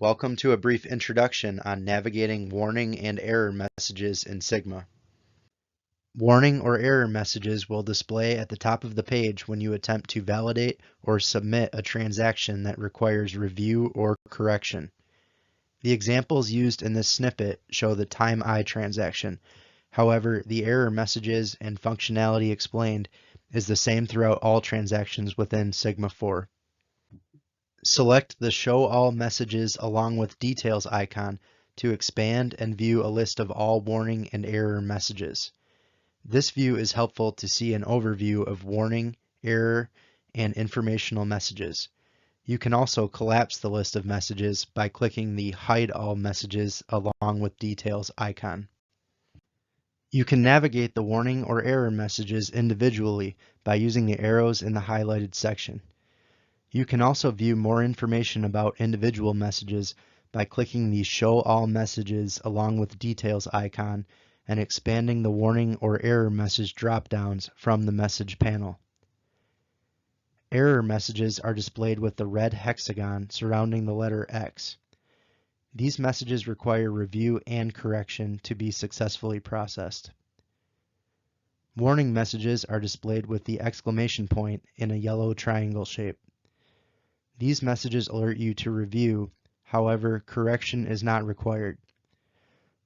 Welcome to a brief introduction on navigating warning and error messages in Sigma. Warning or error messages will display at the top of the page when you attempt to validate or submit a transaction that requires review or correction. The examples used in this snippet show the TimeEye transaction. However, the error messages and functionality explained is the same throughout all transactions within Sigma 4. Select the Show All Messages along with Details icon to expand and view a list of all warning and error messages. This view is helpful to see an overview of warning, error, and informational messages. You can also collapse the list of messages by clicking the Hide All Messages along with Details icon. You can navigate the warning or error messages individually by using the arrows in the highlighted section. You can also view more information about individual messages by clicking the Show All Messages along with Details icon and expanding the warning or error message drop-downs from the message panel. Error messages are displayed with the red hexagon surrounding the letter X. These messages require review and correction to be successfully processed. Warning messages are displayed with the exclamation point in a yellow triangle shape. These messages alert you to review, however, correction is not required.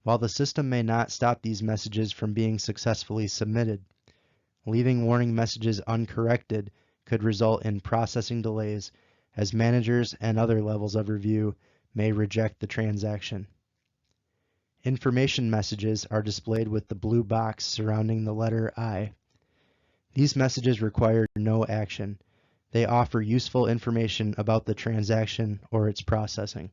While the system may not stop these messages from being successfully submitted, leaving warning messages uncorrected could result in processing delays as managers and other levels of review may reject the transaction. Information messages are displayed with the blue box surrounding the letter I. These messages require no action. They offer useful information about the transaction or its processing.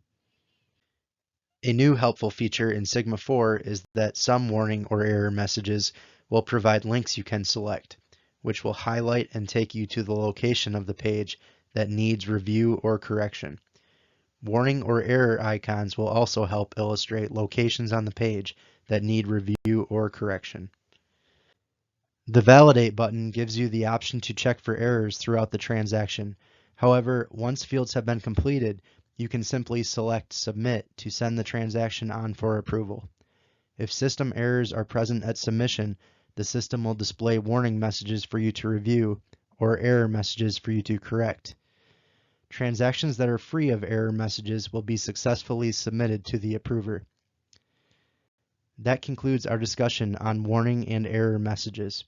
A new helpful feature in Sigma 4 is that some warning or error messages will provide links you can select, which will highlight and take you to the location of the page that needs review or correction. Warning or error icons will also help illustrate locations on the page that need review or correction. The Validate button gives you the option to check for errors throughout the transaction. However, once fields have been completed, you can simply select Submit to send the transaction on for approval. If system errors are present at submission, the system will display warning messages for you to review or error messages for you to correct. Transactions that are free of error messages will be successfully submitted to the approver. That concludes our discussion on warning and error messages.